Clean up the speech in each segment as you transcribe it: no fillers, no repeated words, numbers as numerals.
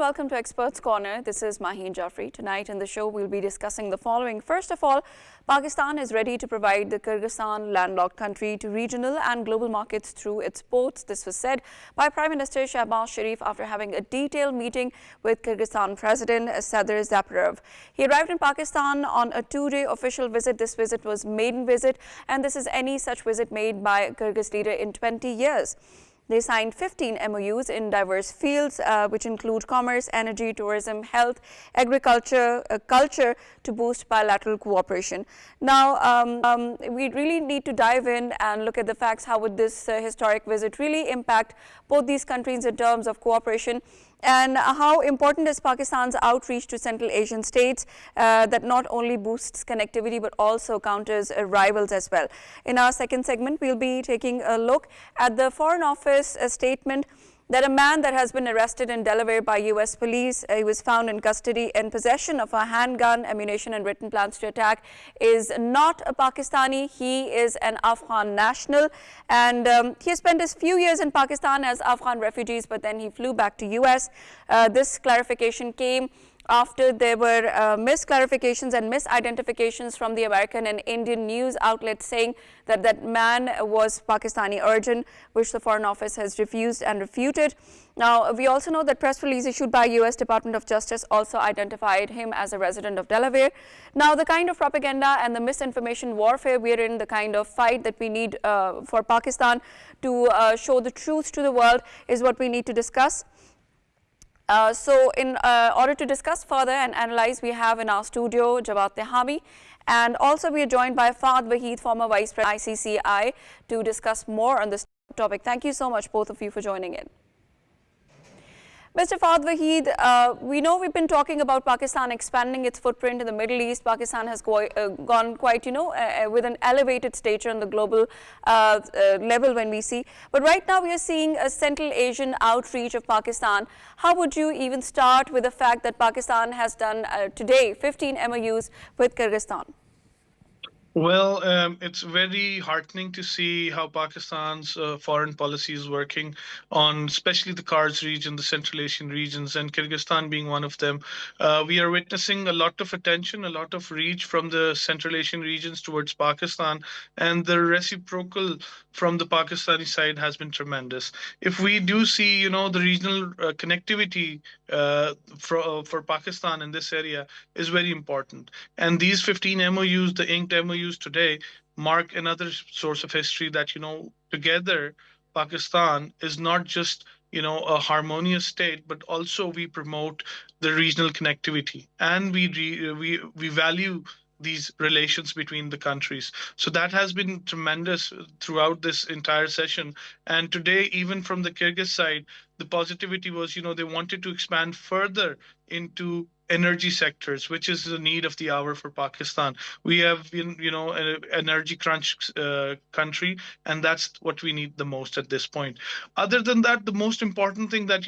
and welcome to Experts Corner. This is Maheen Jafri. Tonight in the show, we'll be discussing the following. First of all, Pakistan is ready to provide the Kyrgyzstan landlocked country to regional and global markets through its ports. This was said by Prime Minister Shehbaz Sharif after having a detailed meeting with Kyrgyzstan President Sadr Zaparov. He arrived in Pakistan on a two-day official visit. This visit was maiden visit, and this is any such visit made by a Kyrgyz leader in 20 years. They signed 15 MOUs in diverse fields, which include commerce, energy, tourism, health, agriculture, culture, to boost bilateral cooperation. Now, we really need to dive in and look at the facts. How would this historic visit really impact both these countries in terms of cooperation? And how important is Pakistan's outreach to Central Asian states that not only boosts connectivity but also counters rivals as well? In our second segment, we'll be taking a look at the Foreign Office statement that a man that has been arrested in Delaware by U.S. police, he was found in custody in possession of a handgun, ammunition and written plans to attack, is not a Pakistani. He is an Afghan national, and he spent his few years in Pakistan as Afghan refugees, but then he flew back to U.S. This clarification came after there were misclarifications and misidentifications from the American and Indian news outlets saying that that man was Pakistani origin, which the Foreign Office has refused and refuted. Now, we also know that press release issued by U.S. Department of Justice also identified him as a resident of Delaware. Now, the kind of propaganda and the misinformation warfare we're in, the kind of fight that we need for Pakistan to show the truth to the world is what we need to discuss. So in order to discuss further and analyze, we have in our studio Jawad Tehami, and also we are joined by Faad Waheed, former Vice President ICCI, to discuss more on this topic. Thank you so much, both of you, for joining in. Mr. Faad Waheed, we know we've been talking about Pakistan expanding its footprint in the Middle East. Pakistan has gone quite, with an elevated stature on the global level when we see. But right now we are seeing a Central Asian outreach of Pakistan. How would you even start with the fact that Pakistan has done today 15 MOUs with Kyrgyzstan? Well, it's very heartening to see how Pakistan's foreign policy is working on, especially the Kyrgyz region, the Central Asian regions, and Kyrgyzstan being one of them. We are witnessing a lot of attention, a lot of reach from the Central Asian regions towards Pakistan, and the reciprocal from the Pakistani side has been tremendous. If we do see, the regional connectivity for Pakistan in this area is very important. And these 15 MOUs, the inked MOUs today, mark another source of history that, together Pakistan is not just, a harmonious state, but also we promote the regional connectivity, and we value these relations between the countries. So that has been tremendous throughout this entire session. And today, even from the Kyrgyz side, the positivity was, they wanted to expand further into energy sectors, which is the need of the hour for Pakistan. We have been, an energy crunch country, and that's what we need the most at this point. Other than that, the most important thing that,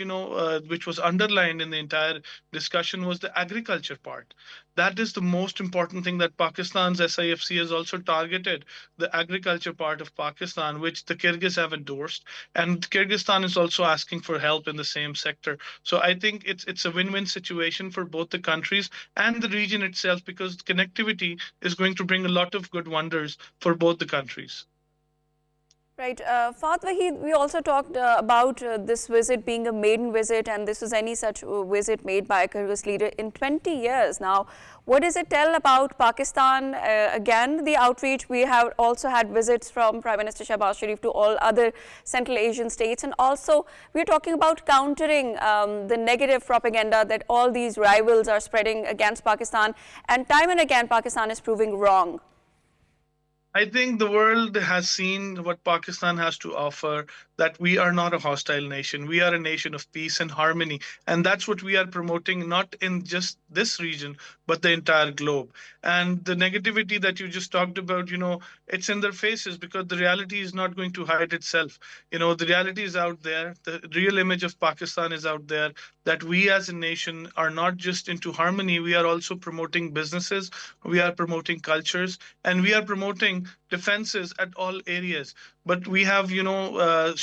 which was underlined in the entire discussion was the agriculture part. That is the most important thing that Pakistan's SIFC has also targeted, the agriculture part of Pakistan, which the Kyrgyz have endorsed. And Kyrgyzstan is also asking for help in the same sector. So I think it's a win-win situation for both the countries and the region itself, because connectivity is going to bring a lot of good wonders for both the countries. Right. Faad Waheed, we also talked about this visit being a maiden visit, and this was any such visit made by a Kyrgyz leader in 20 years. Now, what does it tell about Pakistan? Again, the outreach, we have also had visits from Prime Minister Shehbaz Sharif to all other Central Asian states, and also we're talking about countering the negative propaganda that all these rivals are spreading against Pakistan, and time and again Pakistan is proving wrong. I think the world has seen what Pakistan has to offer, that we are not a hostile nation. We are a nation of peace and harmony. And that's what we are promoting, not in just this region, but the entire globe. And the negativity that you just talked about, it's in their faces, because the reality is not going to hide itself. The reality is out there. The real image of Pakistan is out there, that we as a nation are not just into harmony. We are also promoting businesses. We are promoting cultures, and we are promoting defenses at all areas. But we have,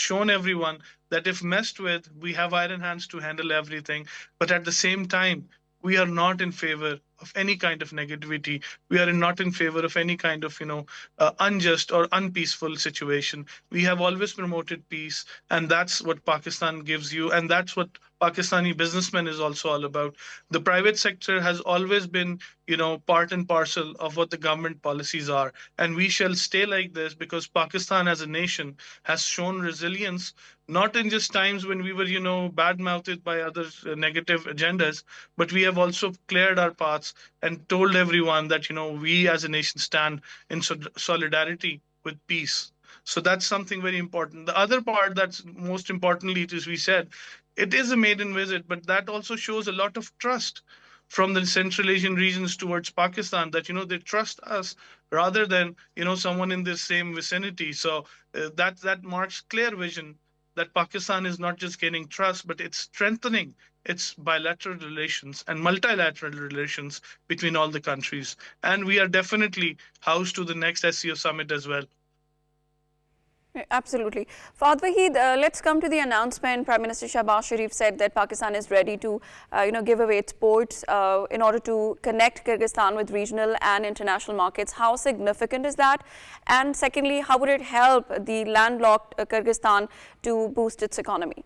shown everyone that if messed with, we have iron hands to handle everything. But at the same time, we are not in favor of any kind of negativity. We are not in favor of any kind of, unjust or unpeaceful situation. We have always promoted peace, and that's what Pakistan gives you, and that's what Pakistani businessmen is also all about. The private sector has always been, part and parcel of what the government policies are, and we shall stay like this because Pakistan as a nation has shown resilience, not in just times when we were, bad mouthed by other negative agendas, but we have also cleared our paths and told everyone that, we as a nation stand in solidarity with peace. So that's something very important. The other part that's most importantly, as we said, it is a maiden visit, but that also shows a lot of trust from the Central Asian regions towards Pakistan, that they trust us rather than someone in the same vicinity. So that marks clear vision that Pakistan is not just gaining trust, but it's strengthening its bilateral relations and multilateral relations between all the countries. And we are definitely housed to the next SCO summit as well. Absolutely. Faad Waheed, let's come to the announcement. Prime Minister Shahbaz Sharif said that Pakistan is ready to, give away its ports in order to connect Kyrgyzstan with regional and international markets. How significant is that? And secondly, how would it help the landlocked Kyrgyzstan to boost its economy?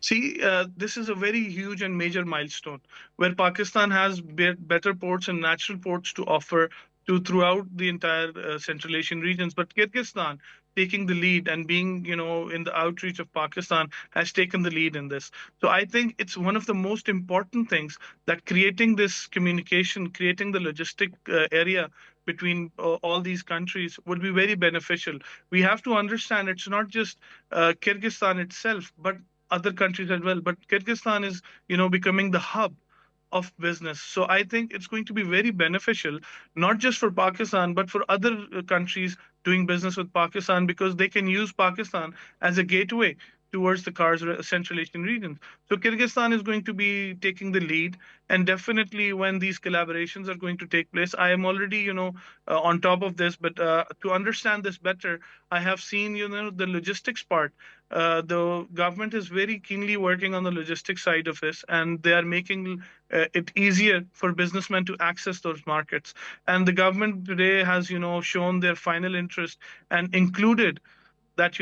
See, this is a very huge and major milestone where Pakistan has better ports and natural ports to offer to throughout the entire Central Asian regions. But Kyrgyzstan taking the lead and being, in the outreach of Pakistan has taken the lead in this. So I think it's one of the most important things that creating this communication, creating the logistic area between all these countries would be very beneficial. We have to understand it's not just Kyrgyzstan itself, but other countries as well. But Kyrgyzstan is, becoming the hub of business. So I think it's going to be very beneficial, not just for Pakistan, but for other countries doing business with Pakistan, because they can use Pakistan as a gateway towards the Central Asian region. So Kyrgyzstan is going to be taking the lead, and definitely when these collaborations are going to take place, I am already, on top of this, but to understand this better, I have seen, the logistics part. The government is very keenly working on the logistics side of this, and they are making it easier for businessmen to access those markets. And the government today has, shown their final interest and included that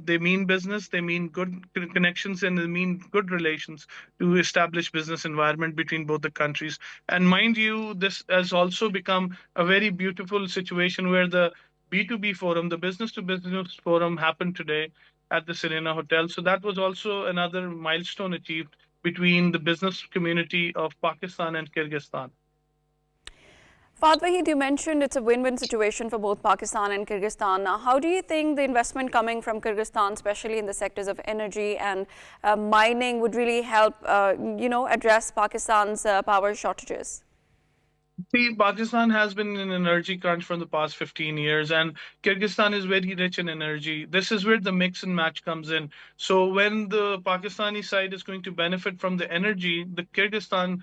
they mean business, they mean good connections, and they mean good relations to establish business environment between both the countries. And mind you, this has also become a very beautiful situation where the B2B forum, the business to business forum, happened today at the Serena Hotel. So that was also another milestone achieved between the business community of Pakistan and Kyrgyzstan. Faad Waheed, you mentioned it's a win-win situation for both Pakistan and Kyrgyzstan. Now, how do you think the investment coming from Kyrgyzstan, especially in the sectors of energy and mining, would really help, address Pakistan's power shortages? See, Pakistan has been in energy crunch for the past 15 years, and Kyrgyzstan is very rich in energy. This is where the mix and match comes in. So when the Pakistani side is going to benefit from the energy, the Kyrgyzstan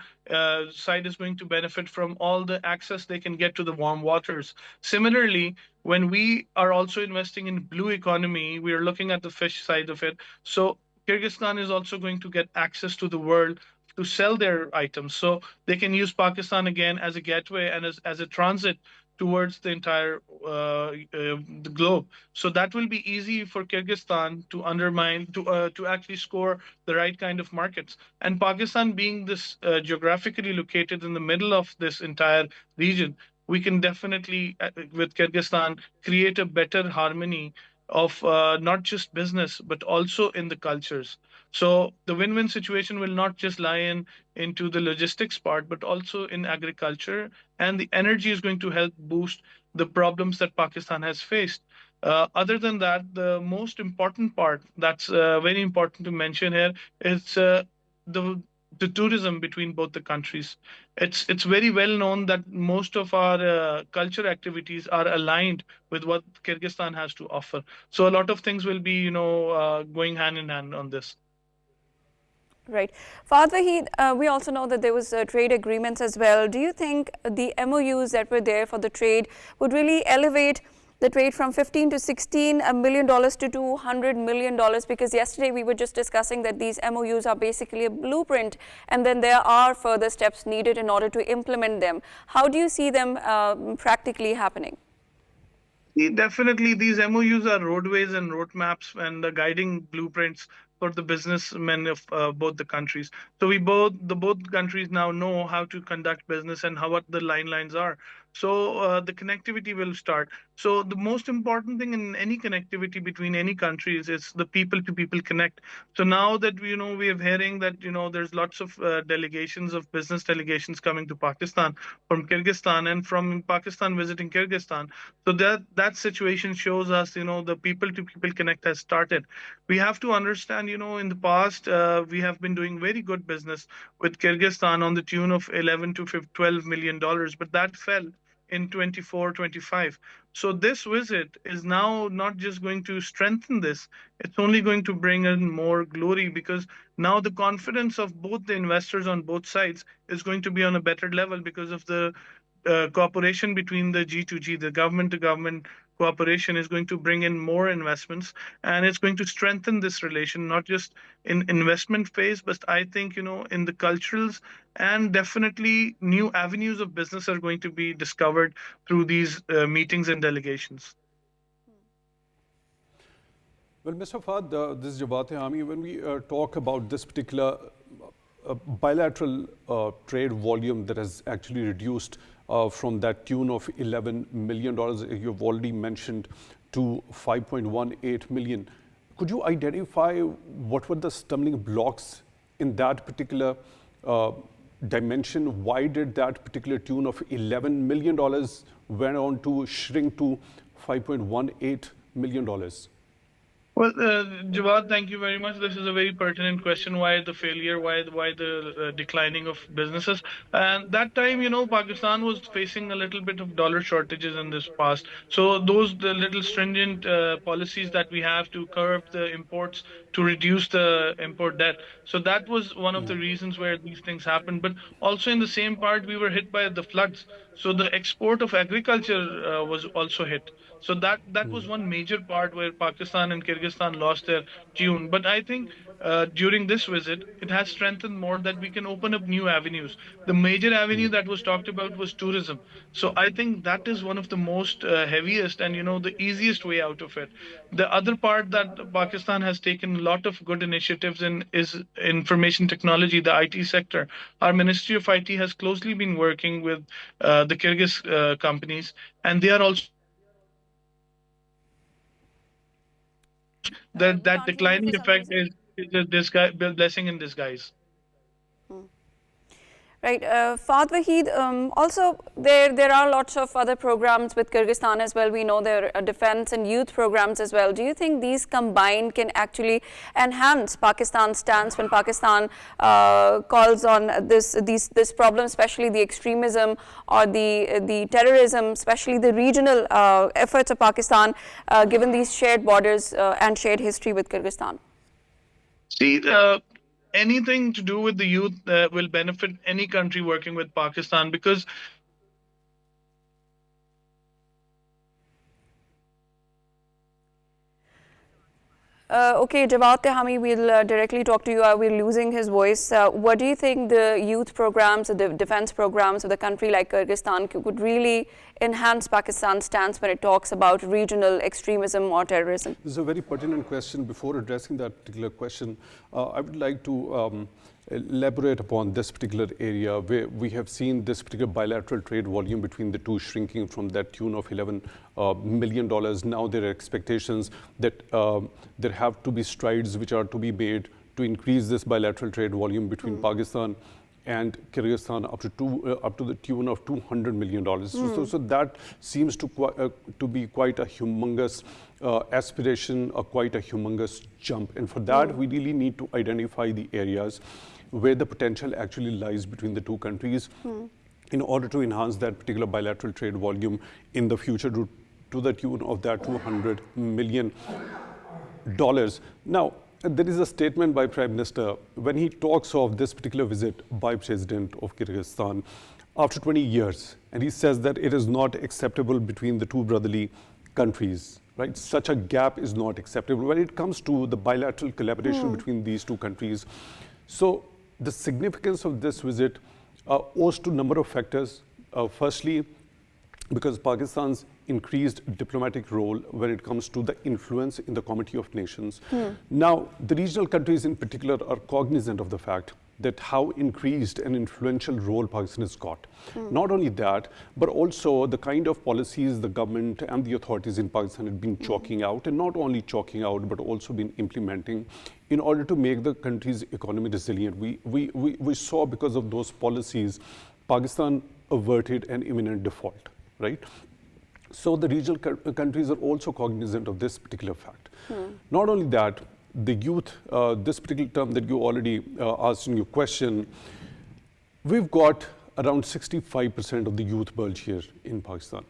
side is going to benefit from all the access they can get to the warm waters. Similarly, when we are also investing in blue economy, we are looking at the fish side of it. So Kyrgyzstan is also going to get access to the world to sell their items. So they can use Pakistan again as a gateway and as a transit towards the entire the globe. So that will be easy for Kyrgyzstan to undermine, to actually score the right kind of markets. And Pakistan being this geographically located in the middle of this entire region, we can definitely, with Kyrgyzstan, create a better harmony of not just business, but also in the cultures. So the win-win situation will not just lie into the logistics part, but also in agriculture. And the energy is going to help boost the problems that Pakistan has faced. Other than that, the most important part that's very important to mention here is the the tourism between both the countries. It's very well known that most of our culture activities are aligned with what Kyrgyzstan has to offer. So a lot of things will be, going hand in hand on this. Right. Faad Waheed, we also know that there was trade agreements as well. Do you think the MOUs that were there for the trade would really elevate the trade from $15 to $16 million to $200 million? Because yesterday we were just discussing that these MOUs are basically a blueprint, and then there are further steps needed in order to implement them. How do you see them practically happening? Definitely, these MOUs are roadways and roadmaps and the guiding blueprints for the businessmen of both the countries. So both countries now know how to conduct business and how what the lines are. So the connectivity will start. So the most important thing in any connectivity between any countries is the people to people connect. So now that we are hearing that there's lots of delegations of business delegations coming to Pakistan from Kyrgyzstan and from Pakistan visiting Kyrgyzstan. So that situation shows us the people to people connect has started. We have to understand in the past we have been doing very good business with Kyrgyzstan on the tune of 11 to $12 million, but that fell in 24, 25. So this visit is now not just going to strengthen this, it's only going to bring in more glory, because now the confidence of both the investors on both sides is going to be on a better level because of the cooperation between the G2G, the government to government cooperation is going to bring in more investments, and it's going to strengthen this relation, not just in investment phase, but I think, in the culturals, and definitely new avenues of business are going to be discovered through these meetings and delegations. Well, Mr. Faad, this is Jawad Tehami. When we talk about this particular bilateral trade volume that has actually reduced from that tune of $11 million, you've already mentioned, to 5.18 million. Could you identify what were the stumbling blocks in that particular dimension? Why did that particular tune of $11 million went on to shrink to $5.18 million? Well, Jawad, thank you very much. This is a very pertinent question. Why the failure? Why the declining of businesses? And that time, Pakistan was facing a little bit of dollar shortages in this past. So the little stringent policies that we have to curb the imports to reduce the import debt. So that was one of the reasons where these things happened. But also in the same part, we were hit by the floods. So the export of agriculture was also hit. So that was one major part where Pakistan and Kyrgyzstan lost their tune. But I think during this visit, it has strengthened more that we can open up new avenues. The major avenue that was talked about was tourism. So I think that is one of the most heaviest and the easiest way out of it. The other part that Pakistan has taken a lot of good initiatives in is information technology, the IT sector. Our Ministry of IT has closely been working with the Kyrgyz companies, and they are also that declining effect is a blessing in disguise. Right, Faad Waheed, also there are lots of other programs with Kyrgyzstan as well. We know there are defense and youth programs as well. Do you think these combined can actually enhance Pakistan's stance when Pakistan calls on this problem, especially the extremism or the terrorism, especially the regional efforts of Pakistan, given these shared borders and shared history with Kyrgyzstan? See, anything to do with the youth will benefit any country working with Pakistan, because okay, Jawad Tehami, we'll directly talk to you. We're losing his voice. What do you think the youth programs, the defense programs of the country like Kyrgyzstan could really enhance Pakistan's stance when it talks about regional extremism or terrorism? This is a very pertinent question. Before addressing that particular question, I would like to elaborate upon this particular area where we have seen this particular bilateral trade volume between the two shrinking from that tune of $11 million. Now there are expectations that there have to be strides which are to be made to increase this bilateral trade volume between Pakistan and Kyrgyzstan up to the tune of $200 million. So that seems to be quite a humongous aspiration, quite a humongous jump. And for that, we really need to identify the areas where the potential actually lies between the two countries in order to enhance that particular bilateral trade volume in the future to the tune of that $200 million. Now, there is a statement by Prime Minister when he talks of this particular visit by President of Kyrgyzstan after 20 years, and he says that it is not acceptable between the two brotherly countries, right? Such a gap is not acceptable when it comes to the bilateral collaboration between these two countries. So the significance of this visit owes to a number of factors. Firstly, because Pakistan's increased diplomatic role when it comes to the influence in the Committee of Nations. Now, the regional countries in particular are cognizant of the fact that how increased an influential role Pakistan has got. Not only that, but also the kind of policies the government and the authorities in Pakistan had been chalking out, and not only chalking out, but also been implementing in order to make the country's economy resilient. We saw because of those policies, Pakistan averted an imminent default, right? So the regional countries are also cognizant of this particular fact. Not only that, the youth, this particular term that you already asked in your question, we've got around 65% of the youth bulge here in Pakistan.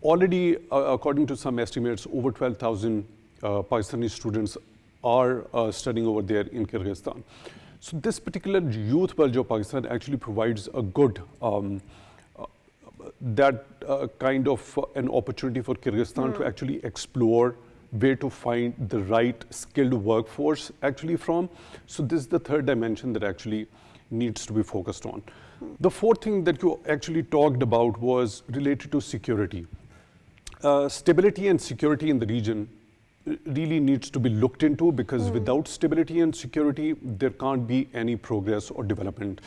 Already, according to some estimates, over 12,000 Pakistani students are studying over there in Kyrgyzstan. So this particular youth bulge of Pakistan actually provides a good kind of an opportunity for Kyrgyzstan to actually explore where to find the right skilled workforce actually from. So this is the third dimension that actually needs to be focused on. The fourth thing that you actually talked about was related to security. Stability and security in the region really needs to be looked into, because without stability and security, there can't be any progress or development.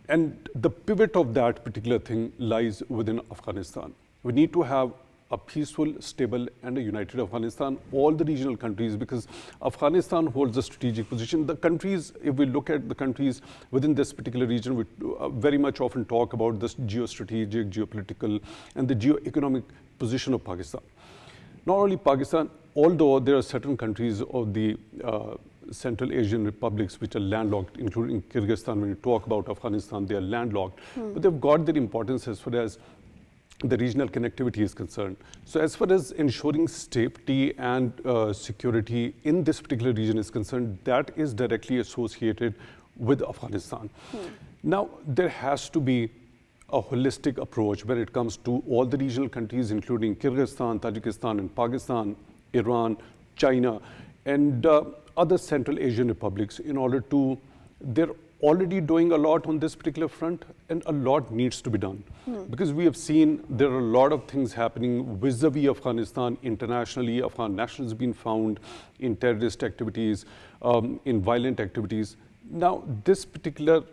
And the pivot of that particular thing lies within Afghanistan. We need to have a peaceful, stable, and a united Afghanistan, all the regional countries, because Afghanistan holds a strategic position. The countries, if we look at the countries within this particular region, we very much often talk about this geostrategic, geopolitical, and the geo-economic position of Pakistan. Not only Pakistan, although there are certain countries of the Central Asian republics which are landlocked, including Kyrgyzstan. When you talk about Afghanistan, they are landlocked, but they've got their importance as far as the regional connectivity is concerned. So as far as ensuring stability and security in this particular region is concerned, that is directly associated with Afghanistan. Now, there has to be a holistic approach when it comes to all the regional countries, including Kyrgyzstan, Tajikistan, and Pakistan, Iran, China, and other Central Asian republics, in order to, they're already doing a lot on this particular front, and a lot needs to be done. Because we have seen there are a lot of things happening vis-a-vis Afghanistan internationally. Afghan nationals have been found in terrorist activities, in violent activities. Now, this particular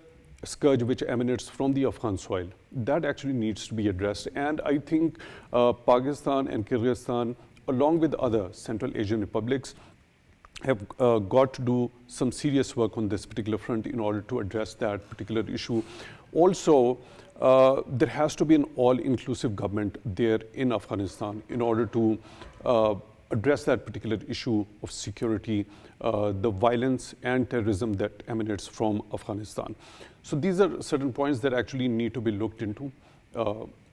scourge which emanates from the Afghan soil, that actually needs to be addressed. And I think Pakistan and Kyrgyzstan, along with other Central Asian republics, have got to do some serious work on this particular front in order to address that particular issue. Also, there has to be an all-inclusive government there in Afghanistan in order to address that particular issue of security, the violence and terrorism that emanates from Afghanistan. So these are certain points that actually need to be looked into.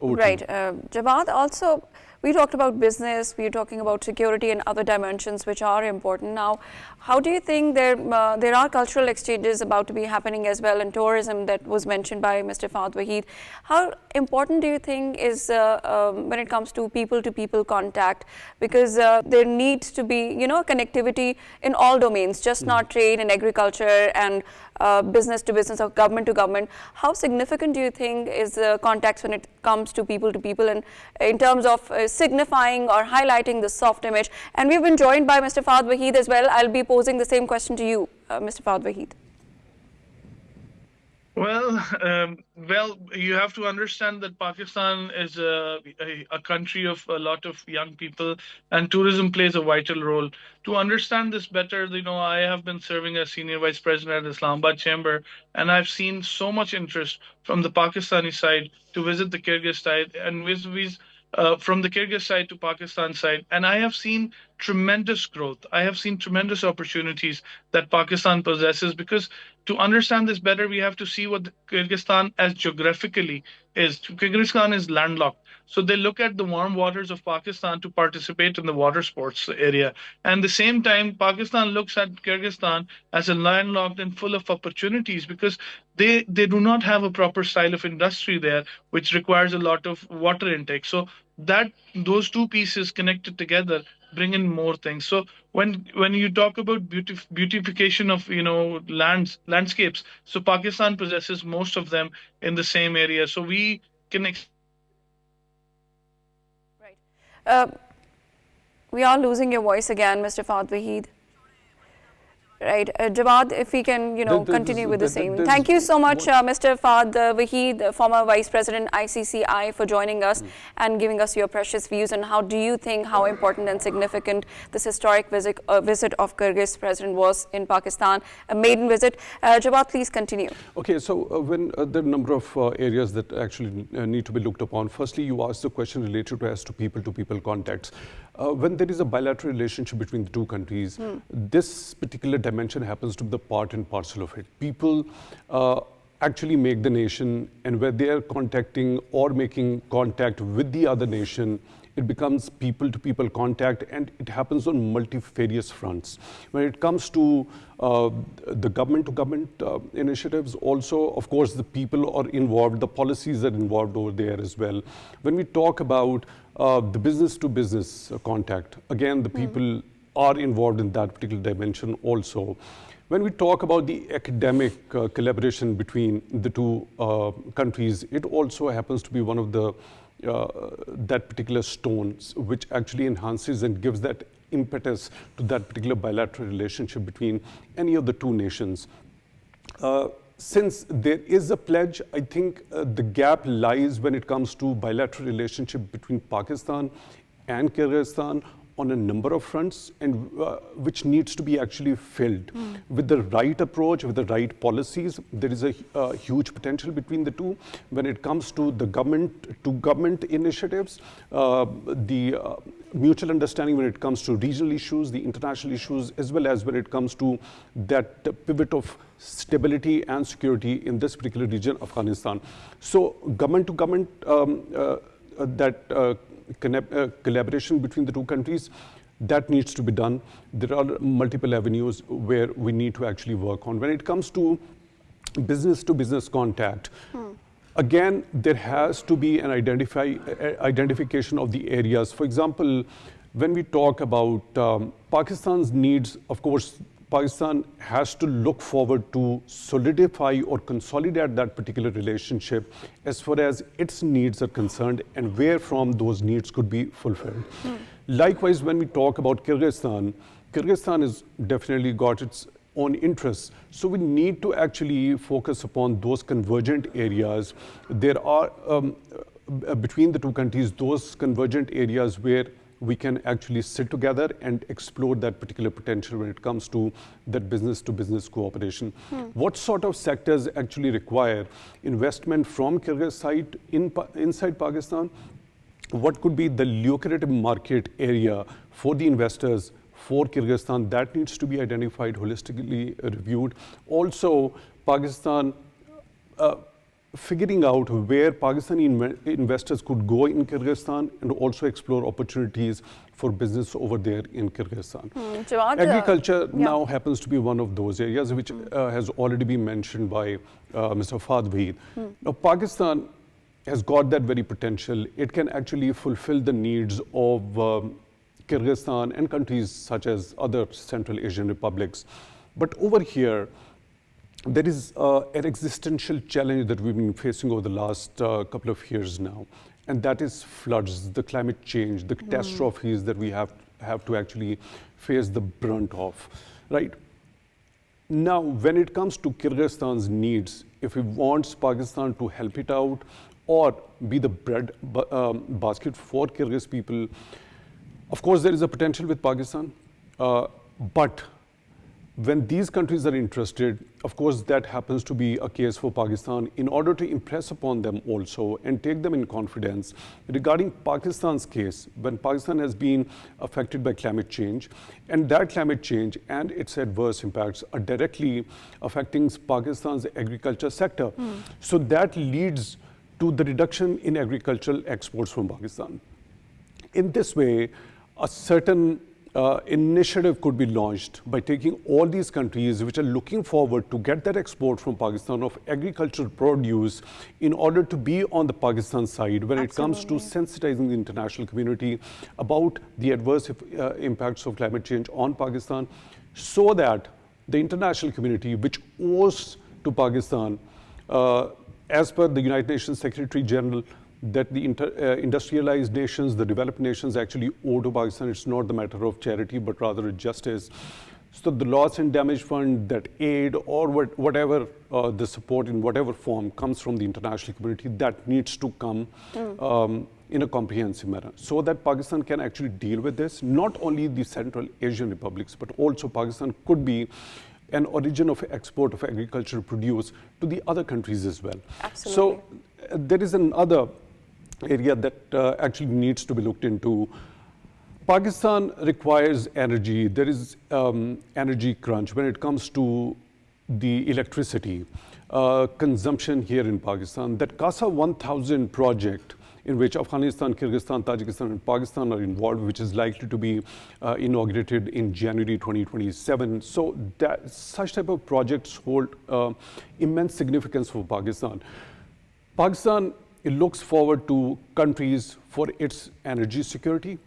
Right. Jawad, also, we talked about business, we are talking about security and other dimensions which are important. Now, how do you think there are cultural exchanges about to be happening as well, and tourism that was mentioned by Mr. Faad Waheed? How important do you think is when it comes to people-to-people contact? Because there needs to be, connectivity in all domains, just not trade and agriculture and business to business or government to government. How significant do you think is the contacts when it comes to people and in terms of signifying or highlighting the soft image? And we've been joined by Mr. Faad Waheed as well. I'll be posing the same question to you, Mr. Faad Waheed. Well, you have to understand that Pakistan is a country of a lot of young people, and tourism plays a vital role. To understand this better, I have been serving as Senior Vice President at Islamabad Chamber, and I've seen so much interest from the Pakistani side to visit the Kyrgyz side, and from the Kyrgyz side to Pakistan side. And I have seen tremendous growth. I have seen tremendous opportunities that Pakistan possesses, because to understand this better, we have to see what Kyrgyzstan as geographically is. Kyrgyzstan is landlocked. So they look at the warm waters of Pakistan to participate in the water sports area. And at the same time, Pakistan looks at Kyrgyzstan as a landlocked and full of opportunities, because they do not have a proper style of industry there, which requires a lot of water intake. So that those two pieces connected together bring in more things. So when you talk about beautification of landscapes, so Pakistan possesses most of them in the same area. So we can Right. We are losing your voice again, Mr. Faad Waheed. Right. Jawad, if we can, continue with the same. Thank you so much, Mr. Faad Waheed, former Vice President, ICCI, for joining us and giving us your precious views on how important and significant this historic visit of Kyrgyz president was in Pakistan, a maiden visit. Jawad, please continue. Okay, so when there are a number of areas that actually need to be looked upon. Firstly, you asked the question related to people-to-people contacts. When there is a bilateral relationship between the two countries, this particular dimension happens to be the part and parcel of it. People actually make the nation, and where they are contacting or making contact with the other nation, it becomes people-to-people contact, and it happens on multifarious fronts. When it comes to the government-to-government initiatives, also, of course, the people are involved, the policies are involved over there as well. When we talk about the business-to-business contact, again, the people are involved in that particular dimension also. When we talk about the academic collaboration between the two countries, it also happens to be one of the that particular stones which actually enhances and gives that impetus to that particular bilateral relationship between any of the two nations. Since there is a pledge, I think the gap lies when it comes to bilateral relationship between Pakistan and Kyrgyzstan on a number of fronts, and which needs to be actually filled. With the right approach, with the right policies, there is a huge potential between the two. When it comes to the government initiatives, the mutual understanding when it comes to regional issues, the international issues, as well as when it comes to that pivot of stability and security in this particular region, Afghanistan. So government to government, collaboration between the two countries, that needs to be done. There are multiple avenues where we need to actually work on. When it comes to business contact, again, there has to be an identification of the areas. For example, when we talk about Pakistan's needs, of course, Pakistan has to look forward to solidify or consolidate that particular relationship as far as its needs are concerned and where from those needs could be fulfilled. Likewise, when we talk about Kyrgyzstan, Kyrgyzstan has definitely got its own interests. So we need to actually focus upon those convergent areas. There are, between the two countries, those convergent areas where we can actually sit together and explore that particular potential when it comes to that business-to-business cooperation. What sort of sectors actually require investment from Kyrgyz side inside Pakistan? What could be the lucrative market area for the investors for Kyrgyzstan? That needs to be identified, holistically reviewed. Also, Pakistan figuring out where Pakistani investors could go in Kyrgyzstan and also explore opportunities for business over there in Kyrgyzstan. Jawad, Agriculture now happens to be one of those areas which has already been mentioned by Mr. Faad Waheed. Now, Pakistan has got that very potential. It can actually fulfill the needs of Kyrgyzstan and countries such as other Central Asian republics. But over here, there is an existential challenge that we've been facing over the last couple of years now, and that is floods, the climate change, the catastrophes that we have to actually face the brunt of, right? Now, when it comes to Kyrgyzstan's needs, if we want Pakistan to help it out or be the bread basket for Kyrgyz people, of course, there is a potential with Pakistan, but when these countries are interested, of course, that happens to be a case for Pakistan, in order to impress upon them also and take them in confidence. Regarding Pakistan's case, when Pakistan has been affected by climate change, and that climate change and its adverse impacts are directly affecting Pakistan's agriculture sector. So that leads to the reduction in agricultural exports from Pakistan. In this way, a certain initiative could be launched by taking all these countries which are looking forward to get that export from Pakistan of agricultural produce in order to be on the Pakistan side when it comes to sensitizing the international community about the adverse impacts of climate change on Pakistan, so that the international community, which owes to Pakistan, as per the United Nations Secretary General, that the industrialized nations, the developed nations actually owe to Pakistan. It's not the matter of charity, but rather a justice. So the loss and damage fund, that aid or whatever the support in whatever form comes from the international community, that needs to come in a comprehensive manner so that Pakistan can actually deal with this. Not only the Central Asian republics, but also Pakistan could be an origin of export of agricultural produce to the other countries as well. Absolutely. So there is another area that actually needs to be looked into. Pakistan requires energy. There is energy crunch when it comes to the electricity consumption here in Pakistan. That CASA 1000 project, in which Afghanistan, Kyrgyzstan, Tajikistan, and Pakistan are involved, which is likely to be inaugurated in January 2027. So that such type of projects hold immense significance for Pakistan. Pakistan looks forward to countries for its energy security.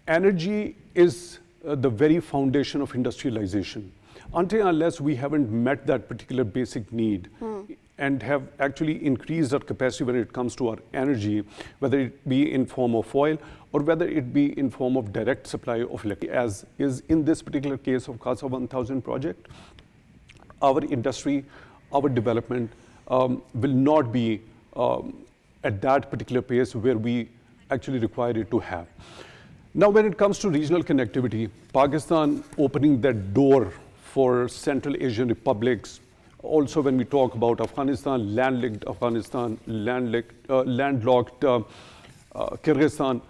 Energy is the very foundation of industrialization. Until and unless we haven't met that particular basic need and have actually increased our capacity when it comes to our energy, whether it be in form of oil or whether it be in form of direct supply of electricity, as is in this particular case of CASA 1000 project, our industry, our development will not be at that particular pace where we actually require it to have. Now, when it comes to regional connectivity, Pakistan opening that door for Central Asian republics. Also, when we talk about Afghanistan, landlocked Kyrgyzstan,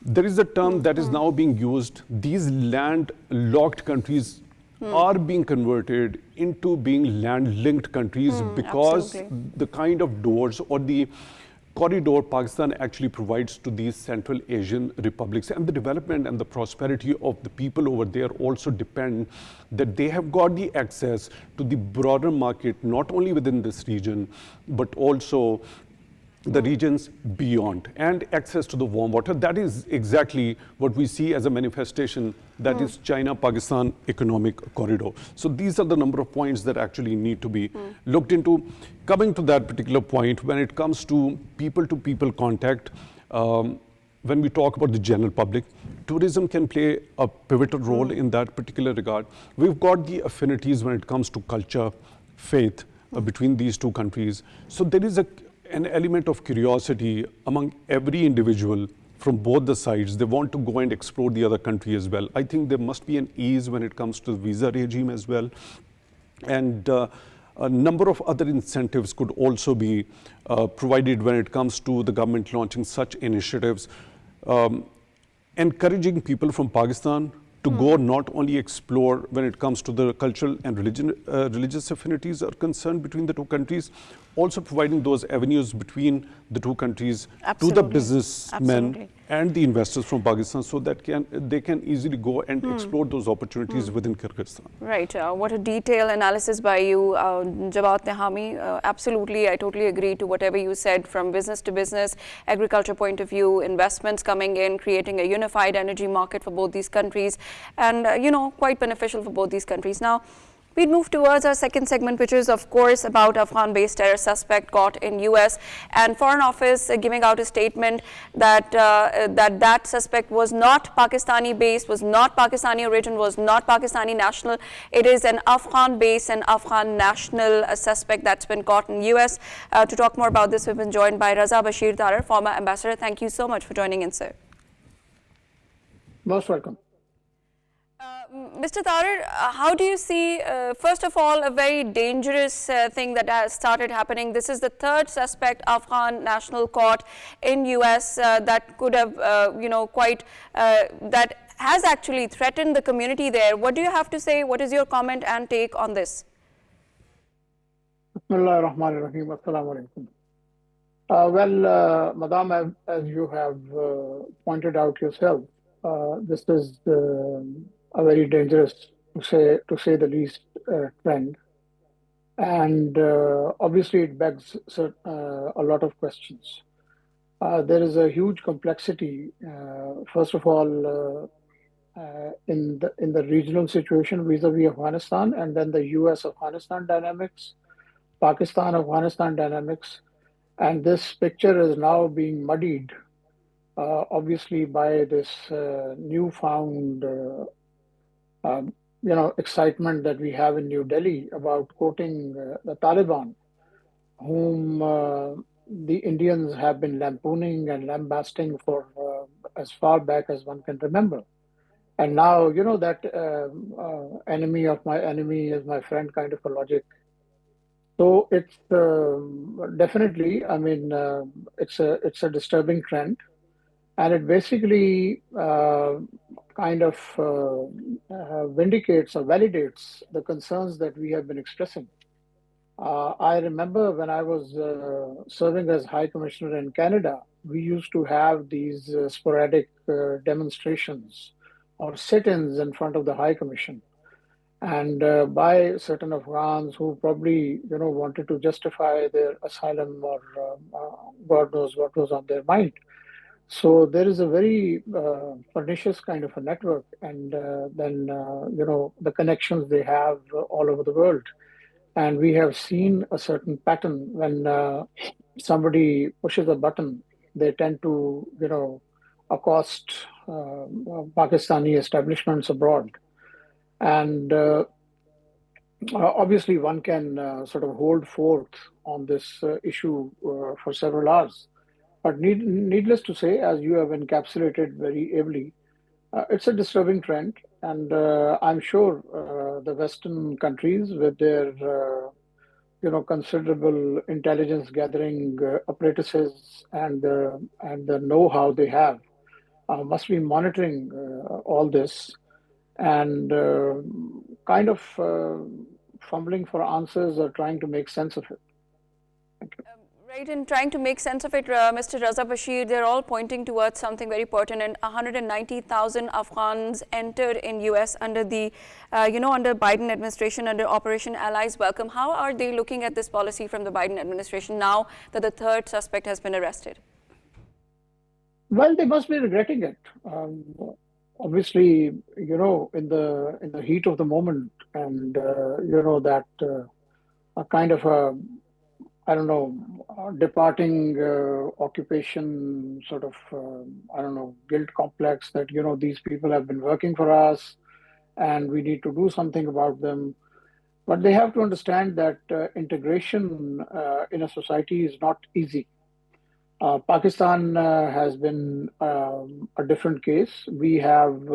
there is a term that is now being used. These landlocked countries are being converted into being land-linked countries because the kind of doors or the corridor Pakistan actually provides to these Central Asian republics, and the development and the prosperity of the people over there also depend that they have got the access to the broader market, not only within this region, but also the regions beyond, and access to the warm water. That is exactly what we see as a manifestation, that is China-Pakistan economic corridor. So these are the number of points that actually need to be looked into. Coming to that particular point, when it comes to people-to-people contact, when we talk about the general public, tourism can play a pivotal role in that particular regard. We've got the affinities when it comes to culture, faith between these two countries. So there is an element of curiosity among every individual from both the sides. They want to go and explore the other country as well. I think there must be an ease when it comes to the visa regime as well. And a number of other incentives could also be provided when it comes to the government launching such initiatives, encouraging people from Pakistan to go not only explore when it comes to the cultural and religious affinities are concerned between the two countries, also providing those avenues between the two countries to the businessmen and the investors from Pakistan, so that they can easily go and explore those opportunities within Kyrgyzstan. Right. What a detailed analysis by you, Jawad Tehami. Absolutely, I totally agree to whatever you said, from business to business, agriculture point of view, investments coming in, creating a unified energy market for both these countries, and quite beneficial for both these countries. Now, we'd move towards our second segment, which is, of course, about Afghan-based terror suspect caught in U.S. and Foreign Office giving out a statement that that suspect was not Pakistani-based, was not Pakistani origin, was not Pakistani national. It is an Afghan-based and Afghan national suspect that's been caught in U.S. To talk more about this, we've been joined by Raza Bashir, Tarar, former ambassador. Thank you so much for joining in, sir. Most welcome. Mr. Tarar, how do you see, first of all, a very dangerous thing that has started happening? This is the third suspect Afghan National Court in US that could have, that has actually threatened the community there. What do you have to say? What is your comment and take on this? Bismillah ar-Rahman ar-Rahim. Assalamu alaikum. Madam, as you have pointed out yourself, this is a very dangerous, to say the least, trend, and obviously it begs a lot of questions. There is a huge complexity. First of all, in the regional situation vis-a-vis Afghanistan, and then the U.S.-Afghanistan dynamics, Pakistan-Afghanistan dynamics, and this picture is now being muddied, obviously, by this newfound, excitement that we have in New Delhi about quoting the Taliban, whom the Indians have been lampooning and lambasting for as far back as one can remember. And now, that enemy of my enemy is my friend kind of a logic. So it's definitely, it's a disturbing trend, and it basically kind of vindicates or validates the concerns that we have been expressing. I remember when I was serving as High Commissioner in Canada, we used to have these sporadic demonstrations or sit-ins in front of the High Commission, and by certain Afghans who probably wanted to justify their asylum or God knows what was on their mind. So there is a very pernicious kind of a network, and then the connections they have all over the world. And we have seen a certain pattern when somebody pushes a button, they tend to accost Pakistani establishments abroad. And obviously, one can sort of hold forth on this issue for several hours. But needless to say, as you have encapsulated very ably, it's a disturbing trend. And I'm sure the Western countries, with their considerable intelligence gathering apparatuses and the know-how they have, must be monitoring all this and kind of fumbling for answers or trying to make sense of it. Thank you. Right, in trying to make sense of it, Mr. Raza Bashir, they're all pointing towards something very pertinent. 190,000 Afghans entered in US under the, under Biden administration, under Operation Allies Welcome. How are they looking at this policy from the Biden administration now that the third suspect has been arrested? Well, they must be regretting it. Obviously, in the heat of the moment, and that a kind of a, departing occupation sort of, guilt complex that, these people have been working for us and we need to do something about them. But they have to understand that integration in a society is not easy. Pakistan has been a different case. We have,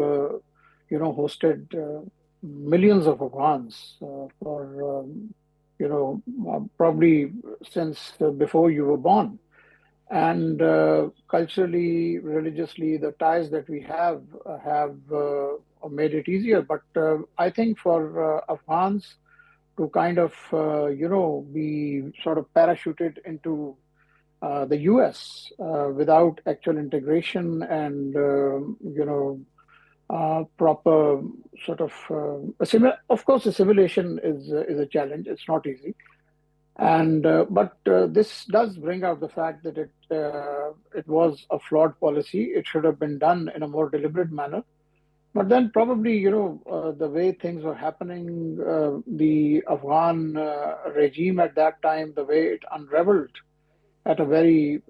hosted millions of Afghans for, probably since before you were born. And culturally, religiously, the ties that we have made it easier. But I think for Afghans to kind of, be sort of parachuted into the US without actual integration and, proper sort of, of course, assimilation is a challenge. It's not easy. And but this does bring out the fact that it was a flawed policy. It should have been done in a more deliberate manner. But then probably, the way things were happening, the Afghan regime at that time, the way it unraveled at a very,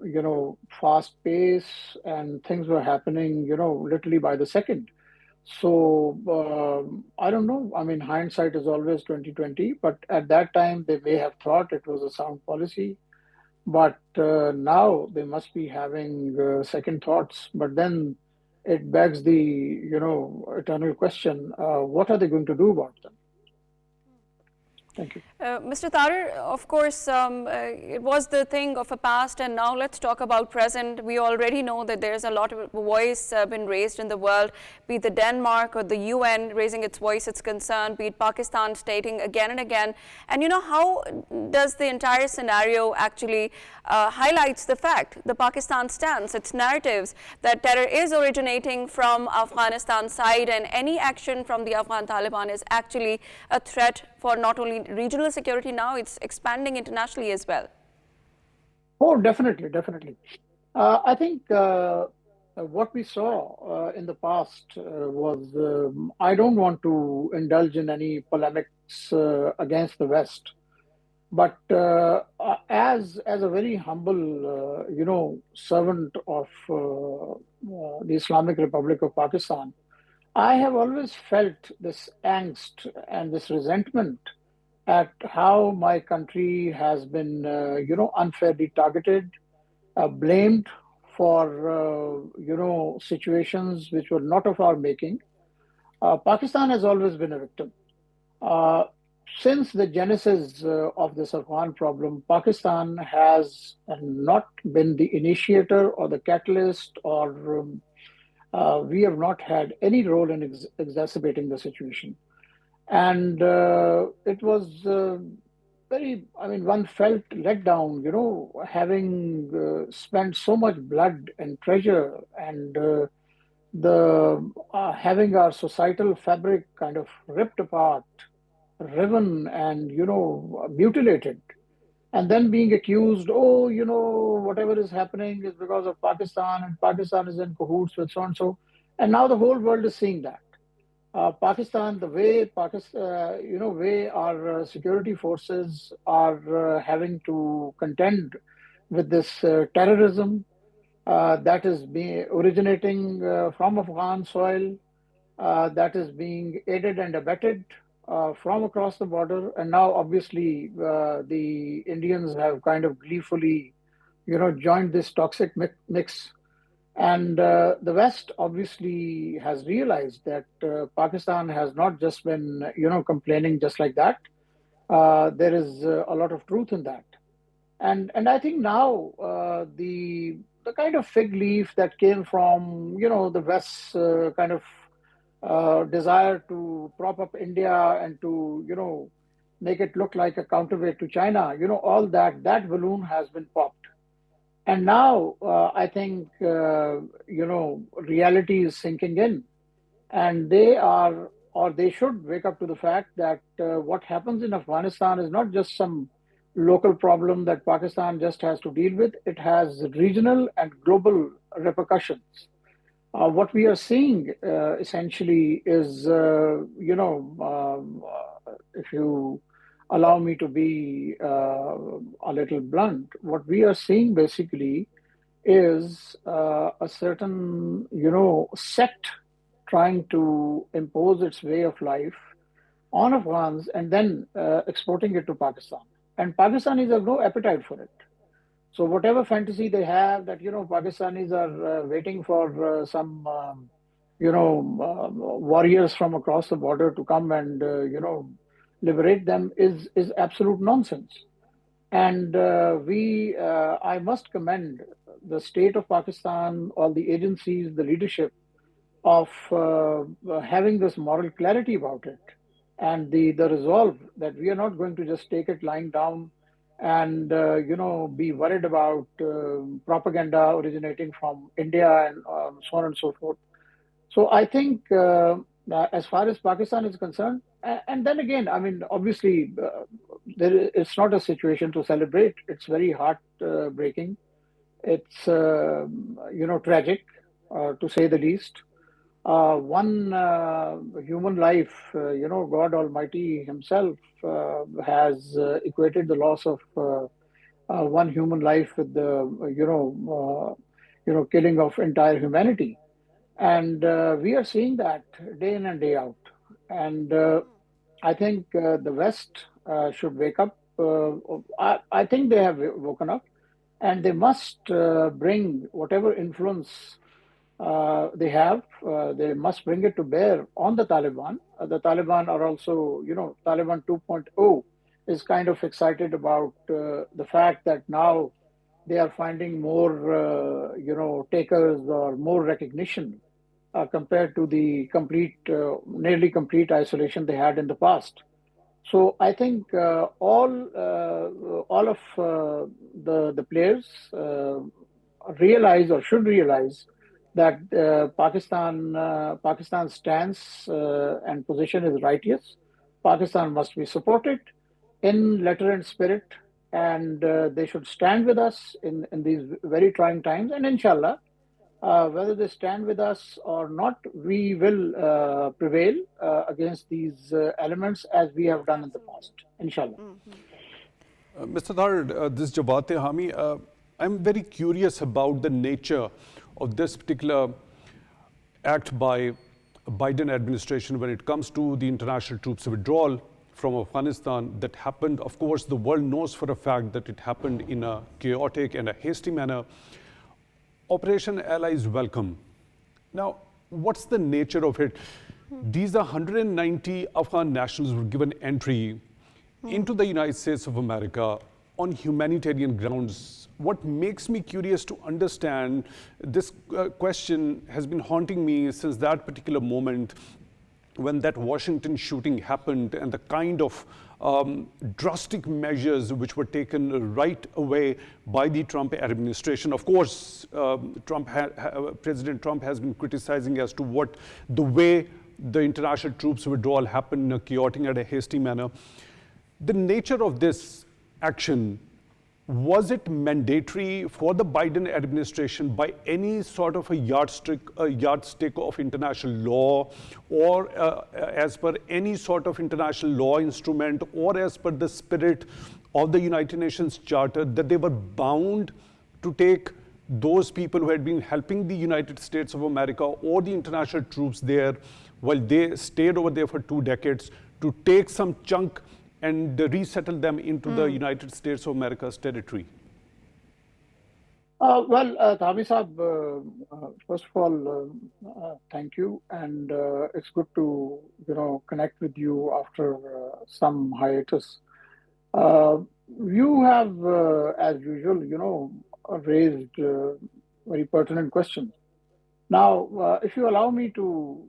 fast pace, and things were happening, literally by the second. So I don't know. I mean, hindsight is always 2020, but at that time they may have thought it was a sound policy. But now they must be having second thoughts. But then it begs the, eternal question, what are they going to do about them? Thank you. Mr. Tarar, of course, it was the thing of a past, and now let's talk about present. We already know that there's a lot of voice been raised in the world, be it the Denmark or the UN raising its voice, its concern, be it Pakistan stating again and again. And how does the entire scenario actually highlights the fact, the Pakistan stance, its narratives, that terror is originating from Afghanistan side, and any action from the Afghan Taliban is actually a threat for not only regional security now, it's expanding internationally as well. Oh, definitely, definitely. I think what we saw in the past was, I don't want to indulge in any polemics against the West, but as a very humble, servant of the Islamic Republic of Pakistan, I have always felt this angst and this resentment at how my country has been, unfairly targeted, blamed for, situations which were not of our making. Pakistan has always been a victim. Since the genesis of this Afghan problem, Pakistan has not been the initiator or the catalyst, or we have not had any role in exacerbating the situation. And it was one felt let down, having spent so much blood and treasure, and having our societal fabric kind of ripped apart, riven, and, mutilated. And then being accused, whatever is happening is because of Pakistan, and Pakistan is in cahoots with so and so. And now the whole world is seeing that. Pakistan, the way our security forces are having to contend with this terrorism that is originating from Afghan soil, that is being aided and abetted from across the border. And now, obviously, the Indians have kind of gleefully, joined this toxic mix. And the West obviously has realized that Pakistan has not just been, complaining just like that. There is a lot of truth in that. And I think now the kind of fig leaf that came from, the West's kind of desire to prop up India and to, make it look like a counterweight to China, all that balloon has been popped. And now I think, reality is sinking in, and they should wake up to the fact that what happens in Afghanistan is not just some local problem that Pakistan just has to deal with. It has regional and global repercussions. What we are seeing essentially is, if you allow me to be a little blunt, what we are seeing basically is a certain, sect trying to impose its way of life on Afghans and then exporting it to Pakistan. And Pakistanis have no appetite for it. So whatever fantasy they have that, Pakistanis are waiting for some, warriors from across the border to come and, liberate them is absolute nonsense. And I must commend the state of Pakistan, all the agencies, the leadership of having this moral clarity about it, and the resolve that we are not going to just take it lying down and be worried about propaganda originating from India and so on and so forth. So I think as far as Pakistan is concerned, and then again, obviously, it's not a situation to celebrate. It's very heartbreaking. It's tragic, to say the least. One human life, God Almighty Himself has equated the loss of one human life with the killing of entire humanity, and we are seeing that day in and day out. And I think the West should wake up. I think they have woken up, and they must bring whatever influence They must bring it to bear on the Taliban. The Taliban are also, Taliban 2.0 is kind of excited about the fact that now they are finding more, takers or more recognition compared to the nearly complete isolation they had in the past. So I think all of the players realize or should realize that Pakistan's stance and position is righteous. Pakistan must be supported in letter and spirit, and they should stand with us in these very trying times. And inshallah, whether they stand with us or not, we will prevail against these elements as we have done in the past, inshallah. Mr. Tarar, this is Jawad Tehami. I'm very curious about the nature of this particular act by Biden administration when it comes to the international troops withdrawal from Afghanistan that happened. Of course, the world knows for a fact that it happened in a chaotic and a hasty manner. Operation Allies Welcome. Now, what's the nature of it? These are 190 Afghan nationals were given entry into the United States of America on humanitarian grounds. What makes me curious to understand, this question has been haunting me since that particular moment when that Washington shooting happened and the kind of drastic measures which were taken right away by the Trump administration. Of course, President Trump has been criticizing as to the way the international troops withdrawal happened in a chaotic and a hasty manner. The nature of this action, was it mandatory for the Biden administration by any sort of a yardstick of international law, or as per any sort of international law instrument, or as per the spirit of the United Nations Charter, that they were bound to take those people who had been helping the United States of America or the international troops there while they stayed over there for 2 decades, to take some chunk and resettle them into the United States of America's territory? Thami Saab, first of all, thank you, and it's good to connect with you after some hiatus. You have, as usual, raised very pertinent questions. Now, if you allow me to,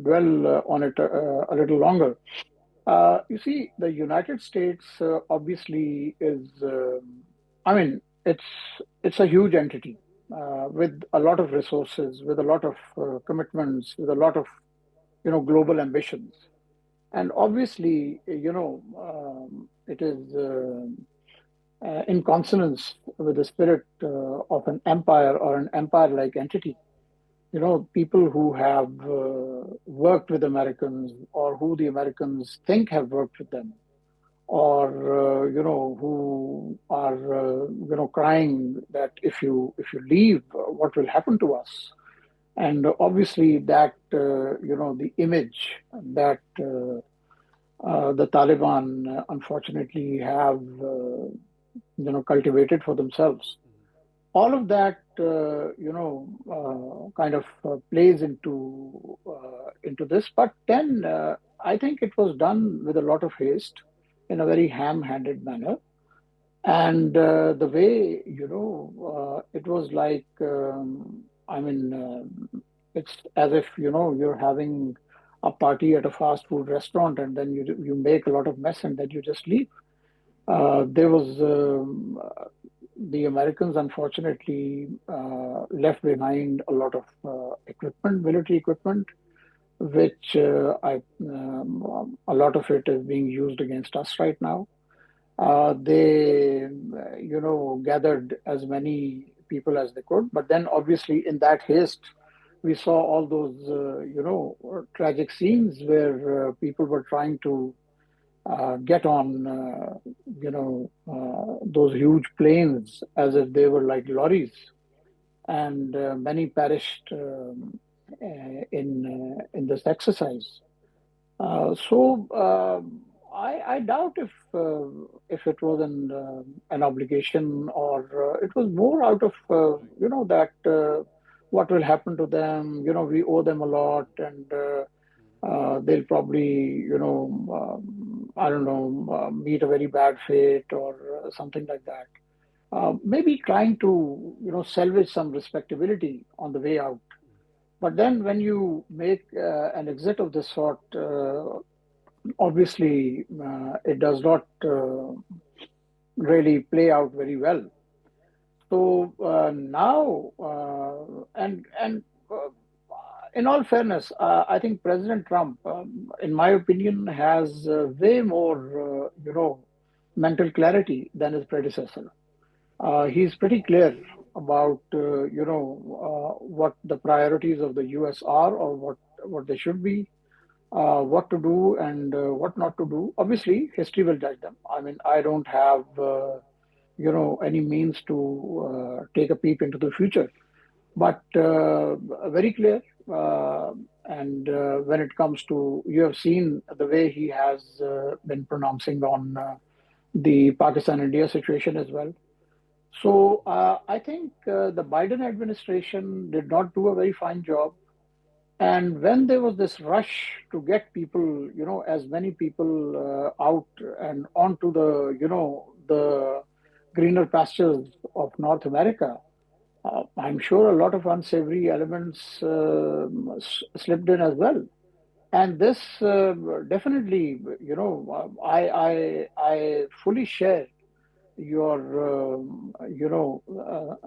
dwell on it a little longer. You see, the United States obviously is, it's a huge entity with a lot of resources, with a lot of commitments, with a lot of, global ambitions. And obviously, it is in consonance with the spirit of an empire or an empire-like entity. People who have worked with Americans, or who the Americans think have worked with them, or who are crying that if you leave, what will happen to us? And obviously that the image that the Taliban unfortunately have cultivated for themselves. All of that, kind of plays into this. But then I think it was done with a lot of haste, in a very ham-handed manner, and the way it was like, it's as if you're having a party at a fast food restaurant, and then you make a lot of mess, and then you just leave. There was. The Americans, unfortunately, left behind a lot of military equipment, which a lot of it is being used against us right now. They, gathered as many people as they could, but then obviously in that haste, we saw all those, tragic scenes where people were trying to get on, those huge planes as if they were like lorries, and many perished in this exercise. So I doubt if it was an obligation, or it was more out of that what will happen to them. We owe them a lot, and they'll probably I don't know, meet a very bad fate, or something like that. Maybe trying to salvage some respectability on the way out. But then when you make an exit of this sort, obviously it does not really play out very well. So now, and in all fairness, I think President Trump, in my opinion, has way more, mental clarity than his predecessor. He's pretty clear about, what the priorities of the U.S. are, or what they should be, what to do and what not to do. Obviously, history will judge them. I mean, I don't have, any means to take a peep into the future, but very clear. And when it comes to, you have seen the way he has been pronouncing on the Pakistan-India situation as well. So I think the Biden administration did not do a very fine job. And when there was this rush to get people, as many people out and onto the greener pastures of North America, I'm sure a lot of unsavory elements slipped in as well. And this definitely, I fully share your,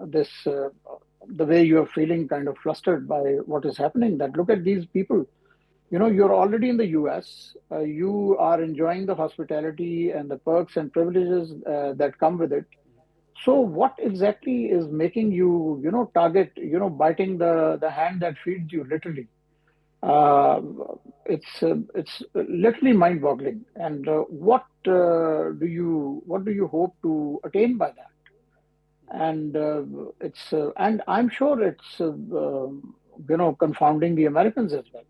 this, the way you are feeling kind of flustered by what is happening. That look at these people, you're already in the US, you are enjoying the hospitality and the perks and privileges that come with it. So what exactly is making you, target, biting the hand that feeds you, literally? It's literally mind-boggling. And what do you hope to attain by that? And and I'm sure it's confounding the Americans as well.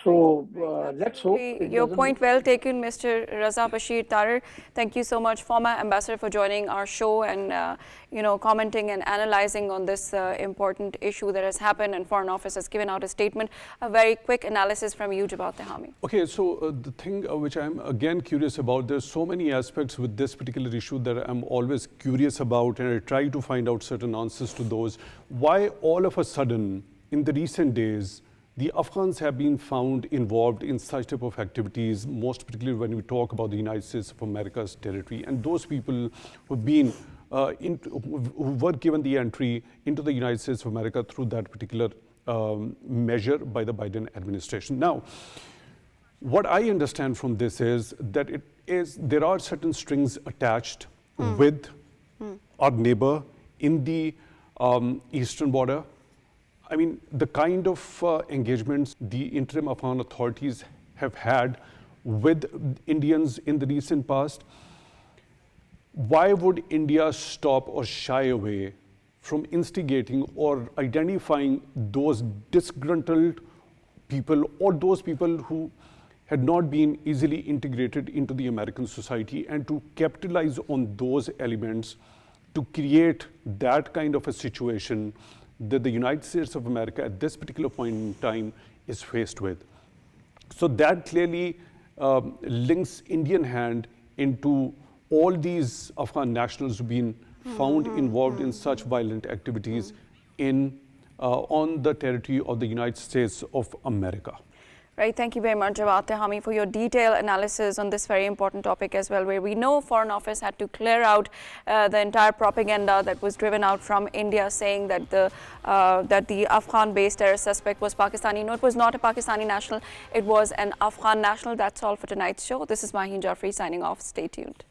So let's hope. Your point well taken, Mr. Raza Bashir Tarar. Thank you so much, former ambassador, for joining our show and commenting and analyzing on this important issue that has happened. And Foreign Office has given out a statement. A very quick analysis from you, Jawad Tehami. Okay, so the thing which I'm again curious about, there's so many aspects with this particular issue that I'm always curious about, and I try to find out certain answers to those. Why all of a sudden, in the recent days, the Afghans have been found involved in such type of activities, most particularly when we talk about the United States of America's territory, and those people who've been who were given the entry into the United States of America through that particular measure by the Biden administration. Now, what I understand from this is that there are certain strings attached with our neighbor in the eastern border. I mean, the kind of engagements the interim Afghan authorities have had with Indians in the recent past, why would India stop or shy away from instigating or identifying those disgruntled people or those people who had not been easily integrated into the American society, and to capitalize on those elements to create that kind of a situation that the United States of America at this particular point in time is faced with? So that clearly links Indian hand into all these Afghan nationals who've been found involved in such violent activities on the territory of the United States of America. Right, thank you very much, Jawad Tehami, for your detailed analysis on this very important topic as well, where we know Foreign Office had to clear out the entire propaganda that was driven out from India, saying that the Afghan-based terror suspect was Pakistani. No, it was not a Pakistani national, it was an Afghan national. That's all for tonight's show. This is Maheen Jafri signing off. Stay tuned.